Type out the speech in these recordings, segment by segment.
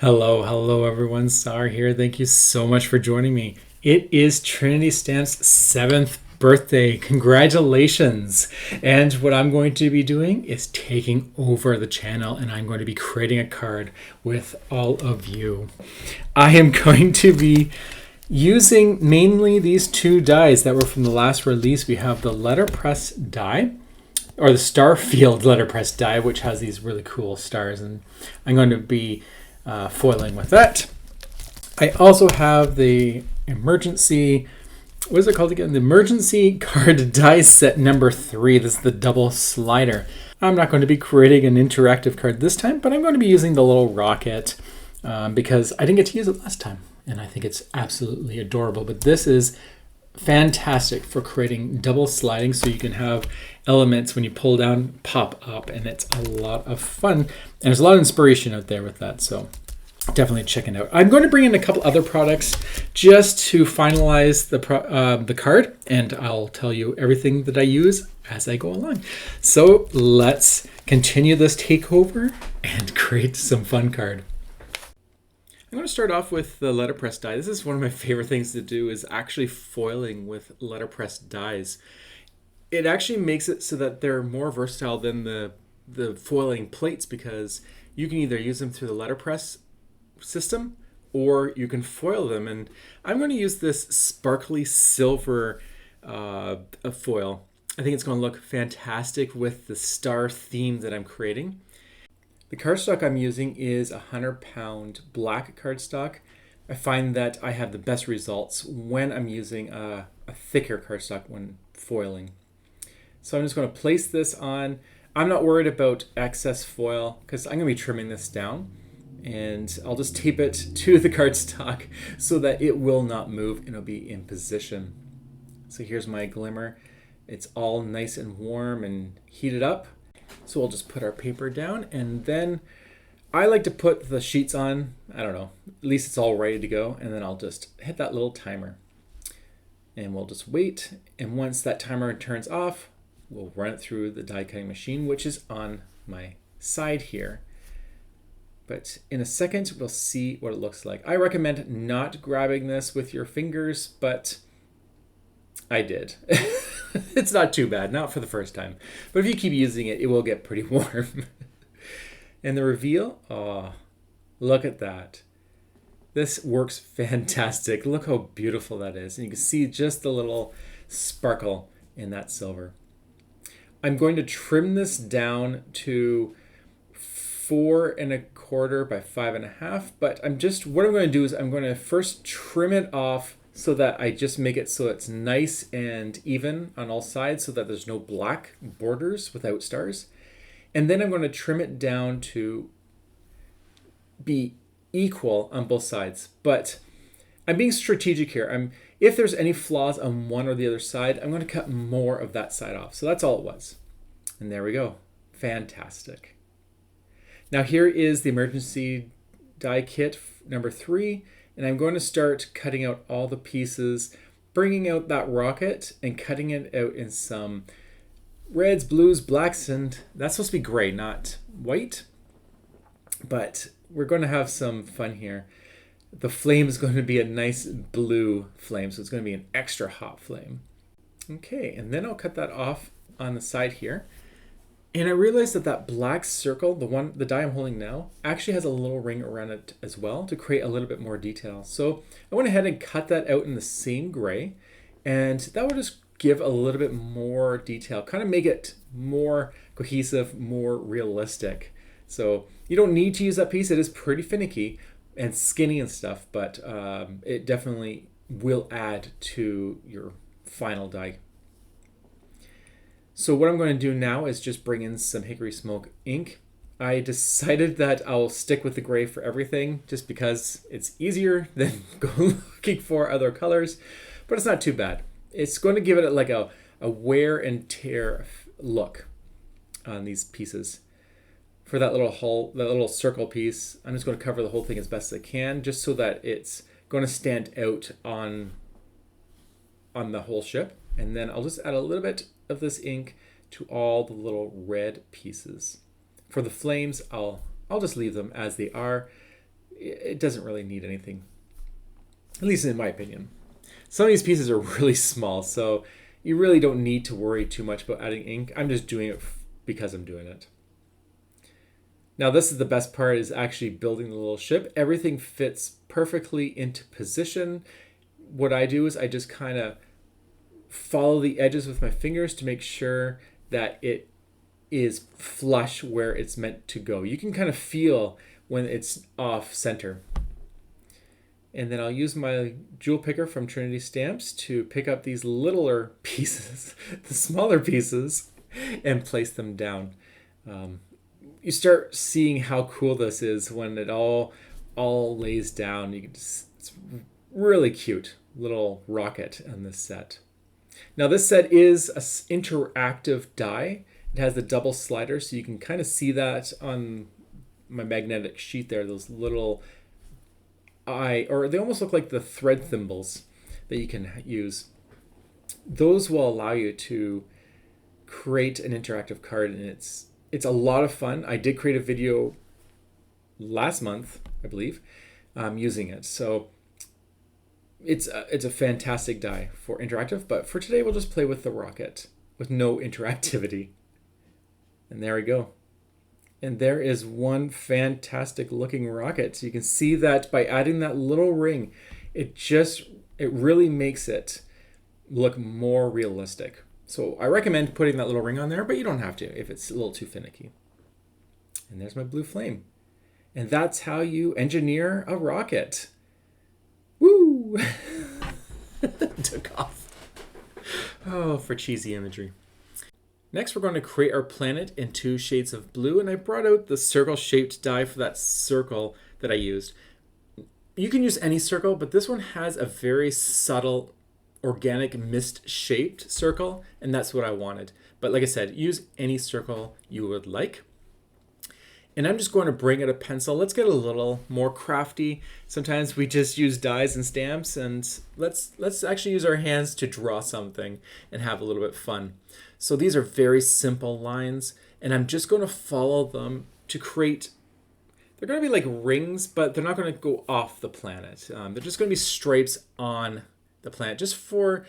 Hello everyone. Sar here. Thank you so much for joining me. It is Trinity Stamp's 7th birthday. Congratulations. And what I'm going to be doing is taking over the channel and I'm going to be creating a card with all of you. I am going to be using mainly these two dies that were from the last release. We have the letterpress die, or the Starfield letterpress die, which has these really cool stars, and I'm going to be foiling with that. I also have the emergency, what is it called again? The emergency card die set number 3. This is the double slider. I'm not going to be creating an interactive card this time, but I'm going to be using the little rocket because I didn't get to use it last time, and I think it's absolutely adorable. But this is fantastic for creating double sliding, so you can have elements when you pull down pop up, and it's a lot of fun, and there's a lot of inspiration out there with that, so definitely check it out. I'm going to bring in a couple other products just to finalize the card, and I'll tell you everything that I use as I go along. So let's continue this takeover and create some fun card. I'm going to start off with the letterpress die. This is one of my favorite things to do, is actually foiling with letterpress dies. It actually makes it so that they're more versatile than the foiling plates, because you can either use them through the letterpress system or you can foil them. And I'm going to use this sparkly silver foil. I think it's going to look fantastic with the star theme that I'm creating. The cardstock I'm using is a 100-pound black cardstock. I find that I have the best results when I'm using a thicker cardstock when foiling. So I'm just going to place this on. I'm not worried about excess foil because I'm going to be trimming this down, and I'll just tape it to the cardstock so that it will not move and it'll be in position. So here's my glimmer. It's all nice and warm and heated up. So we'll just put our paper down, and then I like to put the sheets on, I don't know, at least it's all ready to go, and then I'll just hit that little timer. And we'll just wait, and once that timer turns off, we'll run it through the die cutting machine, which is on my side here. But in a second, we'll see what it looks like. I recommend not grabbing this with your fingers, but I did. It's not too bad, not for the first time. But if you keep using it, it will get pretty warm. And the reveal, oh, look at that. This works fantastic. Look how beautiful that is. And you can see just the little sparkle in that silver. I'm going to trim this down to 4 1/4 by 5 1/2. But what I'm going to do is I'm going to first trim it off so that I just make it so it's nice and even on all sides, so that there's no black borders without stars. And then I'm going to trim it down to be equal on both sides. But I'm being strategic here. If there's any flaws on one or the other side, I'm going to cut more of that side off. So that's all it was. And there we go. Fantastic. Now here is the emergency die kit number 3. And I'm going to start cutting out all the pieces, bringing out that rocket and cutting it out in some reds, blues, blacks, and that's supposed to be gray, not white. But we're going to have some fun here. The flame is going to be a nice blue flame, so it's going to be an extra hot flame. Okay, and then I'll cut that off on the side here. And I realized that black circle, the die I'm holding now, actually has a little ring around it as well to create a little bit more detail. So I went ahead and cut that out in the same gray, and that will just give a little bit more detail, kind of make it more cohesive, more realistic. So you don't need to use that piece. It is pretty finicky and skinny and stuff, but it definitely will add to your final die. So what I'm going to do now is just bring in some hickory smoke ink. I decided that I'll stick with the gray for everything just because it's easier than going looking for other colors, but it's not too bad. It's going to give it like a wear and tear look on these pieces. For that little circle piece, I'm just going to cover the whole thing as best as I can, just so that it's going to stand out on the whole ship. And then I'll just add a little bit of this ink to all the little red pieces. For the flames, I'll just leave them as they are. it doesn't really need anything, at least in my opinion. Some of these pieces are really small, so you really don't need to worry too much about adding ink. I'm just doing it because I'm doing it. Now this is the best part, is actually building the little ship. Everything fits perfectly into position. What I do is I just kind of follow the edges with my fingers to make sure that it is flush where it's meant to go. You can kind of feel when it's off center. And then I'll use my jewel picker from Trinity Stamps to pick up these littler pieces, the smaller pieces, and place them down. You start seeing how cool this is when it all lays down. You can just, it's really cute little rocket in this set. Now this set is an interactive die. It has the double slider, so you can kind of see that on my magnetic sheet there, those little or they almost look like the thread thimbles that you can use. Those will allow you to create an interactive card, and it's a lot of fun. I did create a video last month, I believe, using it. So it's a fantastic die for interactive, but for today we'll just play with the rocket with no interactivity. And there we go. And there is one fantastic looking rocket. So you can see that by adding that little ring, it really makes it look more realistic. So I recommend putting that little ring on there, but you don't have to if it's a little too finicky. And there's my blue flame. And that's how you engineer a rocket. Woo! Took off. Oh, for cheesy imagery. Next, we're going to create our planet in 2 shades of blue, and I brought out the circle-shaped die for that circle that I used. You can use any circle, but this one has a very subtle organic mist-shaped circle, and that's what I wanted. But like I said, use any circle you would like. And I'm just going to bring out a pencil. Let's get a little more crafty. Sometimes we just use dies and stamps, and let's actually use our hands to draw something and have a little bit of fun. So these are very simple lines, and I'm just going to follow them to create, they're going to be like rings, but they're not going to go off the planet. They're just going to be stripes on the planet, just for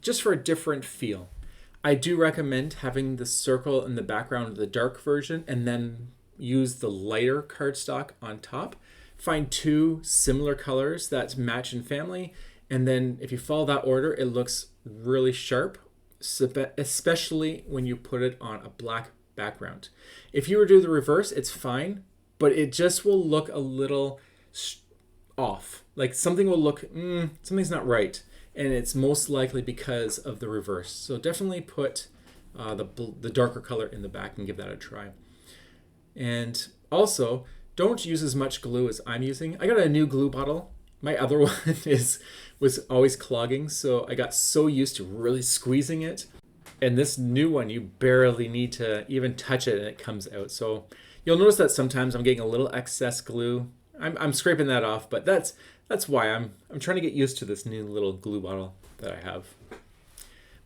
a different feel. I do recommend having the circle in the background of the dark version, and then use the lighter cardstock on top. Find 2 similar colors that match in family, and then if you follow that order, it looks really sharp, especially when you put it on a black background. If you were to do the reverse, it's fine, but it just will look a little off. Like something will look, something's not right, and it's most likely because of the reverse. So definitely put the darker color in the back and give that a try. And also, don't use as much glue as I'm using. I got a new glue bottle. My other one was always clogging, so I got so used to really squeezing it. And this new one, you barely need to even touch it and it comes out. So you'll notice that sometimes I'm getting a little excess glue. I'm scraping that off, but that's why I'm trying to get used to this new little glue bottle that I have.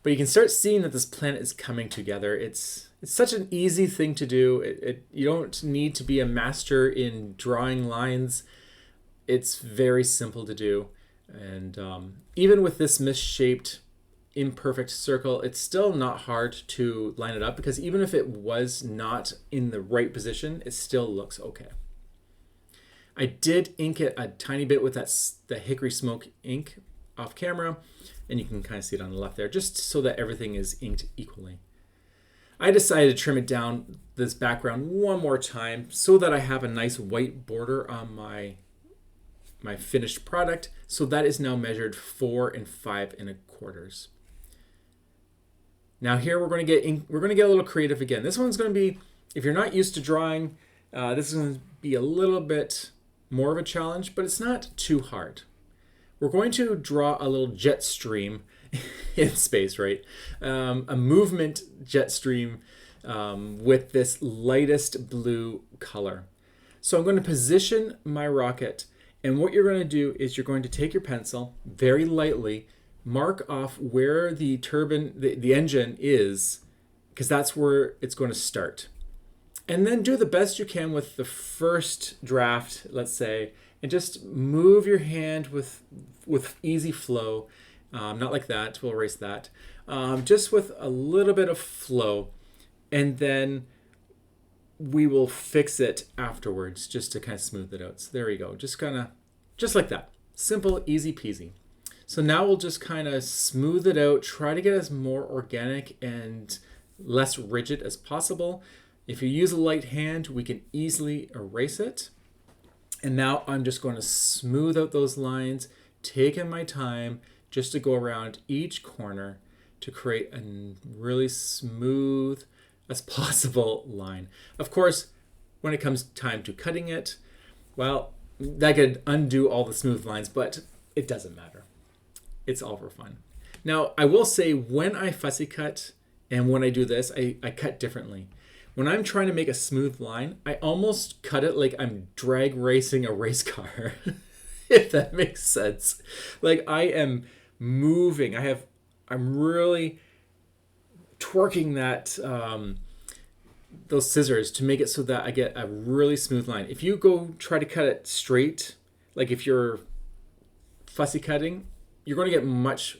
But you can start seeing that this planet is coming together. It's such an easy thing to do. You don't need to be a master in drawing lines. It's very simple to do. And even with this misshaped, imperfect circle, it's still not hard to line it up, because even if it was not in the right position, it still looks okay. I did ink it a tiny bit with the hickory smoke ink off camera, and you can kind of see it on the left there, just so that everything is inked equally. I decided to trim it down, this background, one more time so that I have a nice white border on my finished product. So that is now measured 4 and 5 1/4. Now here we're going to get a little creative again. This one's going to be, if you're not used to drawing, this is going to be a little bit more of a challenge, but it's not too hard. We're going to draw a little jet stream in space, right? A movement jet stream with this lightest blue color. So I'm going to position my rocket, and what you're going to do is you're going to take your pencil very lightly, mark off where the turbine, the engine is, because that's where it's going to start. And then do the best you can with the first draft, let's say, and just move your hand with easy flow. Not like that, we'll erase that. Just with a little bit of flow. And then we will fix it afterwards just to kind of smooth it out. So there we go. Just like that. Simple, easy peasy. So now we'll just kind of smooth it out, try to get as more organic and less rigid as possible. If you use a light hand, we can easily erase it. And now I'm just going to smooth out those lines, taking my time just to go around each corner to create a really smooth as possible line. Of course, when it comes time to cutting it, well, that could undo all the smooth lines, but it doesn't matter. It's all for fun. Now, I will say when I fussy cut and when I do this, I cut differently. When I'm trying to make a smooth line, I almost cut it like I'm drag racing a race car, if that makes sense. Like I am moving. I'm really twerking that those scissors to make it so that I get a really smooth line. If you go try to cut it straight, like if you're fussy cutting, you're going to get much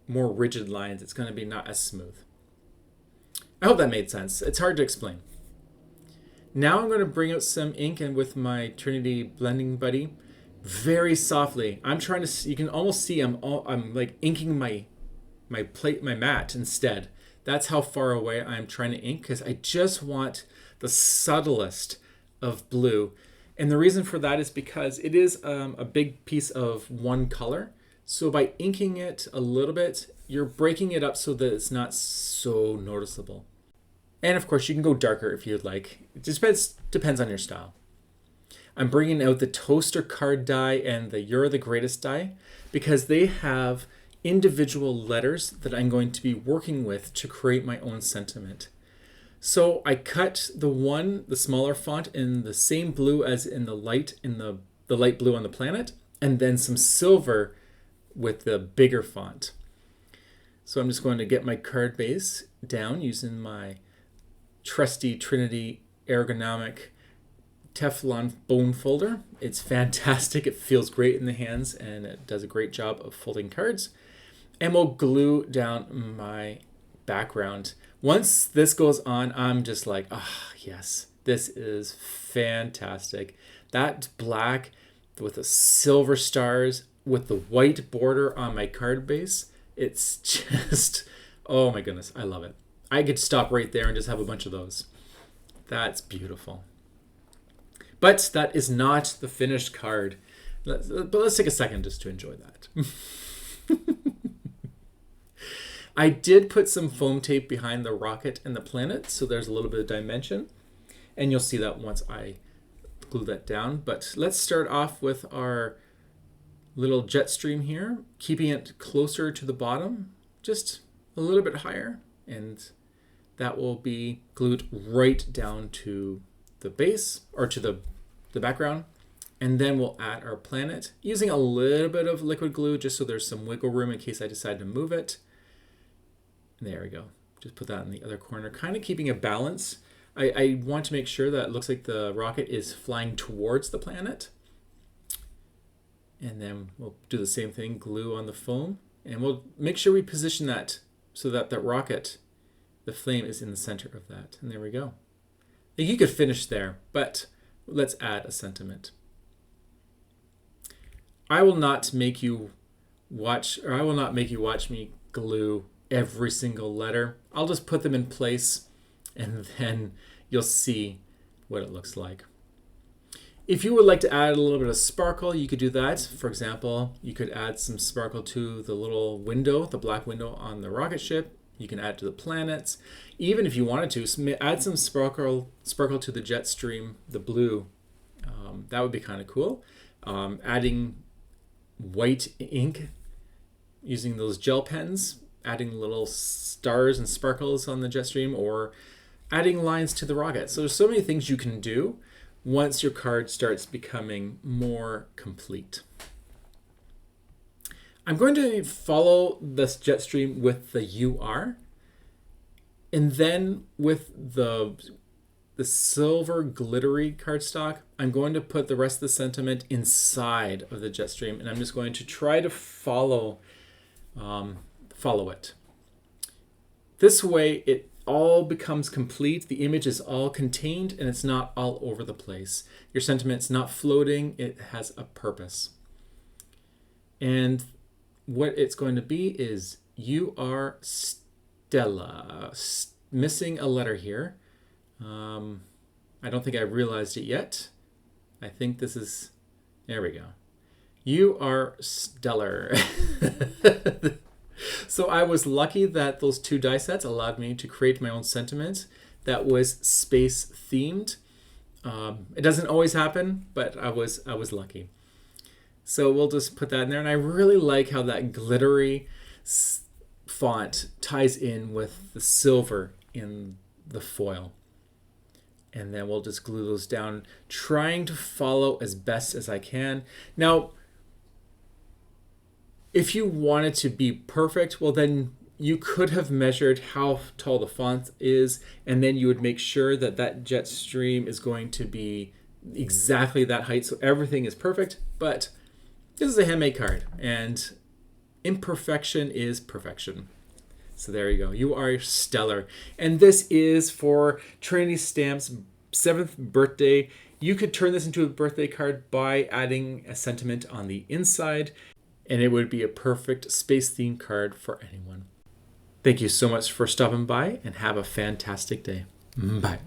more rigid lines. It's going to be not as smooth. I hope that made sense. It's hard to explain. Now I'm going to bring out some ink and with my Trinity blending buddy, very softly. I'm trying to see, you can almost see I'm like inking my mat instead. That's how far away I'm trying to ink because I just want the subtlest of blue. And the reason for that is because it is a big piece of one color. So by inking it a little bit, you're breaking it up so that it's not so noticeable. And of course, you can go darker if you'd like. It just depends on your style. I'm bringing out the Toaster card die and the You're the Greatest die because they have individual letters that I'm going to be working with to create my own sentiment. So I cut the smaller font in the same blue as in the light blue on the planet, and then some silver with the bigger font. So I'm just going to get my card base down using my trusty Trinity ergonomic Teflon bone folder. It's fantastic. It feels great in the hands and it does a great job of folding cards. And we'll glue down my background. Once this goes on, I'm just like, yes, this is fantastic. That black with the silver stars with the white border on my card base, it's just, oh my goodness, I love it. I could stop right there and just have a bunch of those. That's beautiful. But that is not the finished card. But let's take a second just to enjoy that. I did put some foam tape behind the rocket and the planet, so there's a little bit of dimension. And you'll see that once I glue that down. But let's start off with our little jet stream here, keeping it closer to the bottom, just a little bit higher. And that will be glued right down to the base, or to the background. And then we'll add our planet using a little bit of liquid glue just so there's some wiggle room in case I decide to move it. There we go. Just put that in the other corner, kind of keeping a balance. I want to make sure that it looks like the rocket is flying towards the planet. And then we'll do the same thing, glue on the foam. And we'll make sure we position that so that the rocket, the flame is in the center of that. And there we go. You could finish there, but let's add a sentiment. I will not make you watch me glue every single letter. I'll just put them in place and then you'll see what it looks like. If you would like to add a little bit of sparkle, you could do that. For example, you could add some sparkle to the little window, the black window on the rocket ship. You can add to the planets. Even if you wanted to, add some sparkle to the jet stream, the blue. That would be kind of cool. Adding white ink using those gel pens, adding little stars and sparkles on the jet stream, or adding lines to the rocket. So there's so many things you can do once your card starts becoming more complete. I'm going to follow this jet stream with the UR, and then with the the silver glittery cardstock, I'm going to put the rest of the sentiment inside of the jet stream, and I'm just going to try to follow it. This way, it all becomes complete. The image is all contained, and it's not all over the place. Your sentiment's not floating. It has a purpose. And what it's going to be is, you are Stella. Missing a letter here. I don't think I realized it yet. I think this is, there we go. You are stellar. So I was lucky that those 2 die sets allowed me to create my own sentiment that was space themed. It doesn't always happen, but I was lucky. So we'll just put that in there. And I really like how that glittery font ties in with the silver in the foil. And then we'll just glue those down, trying to follow as best as I can. Now, if you wanted to be perfect, well, then you could have measured how tall the font is, and then you would make sure that that jet stream is going to be exactly that height, so everything is perfect. But this is a handmade card, and imperfection is perfection. So there you go. You are stellar. And this is for Trinity Stamp's 7th birthday. You could turn this into a birthday card by adding a sentiment on the inside, and it would be a perfect space-themed card for anyone. Thank you so much for stopping by, and have a fantastic day. Bye.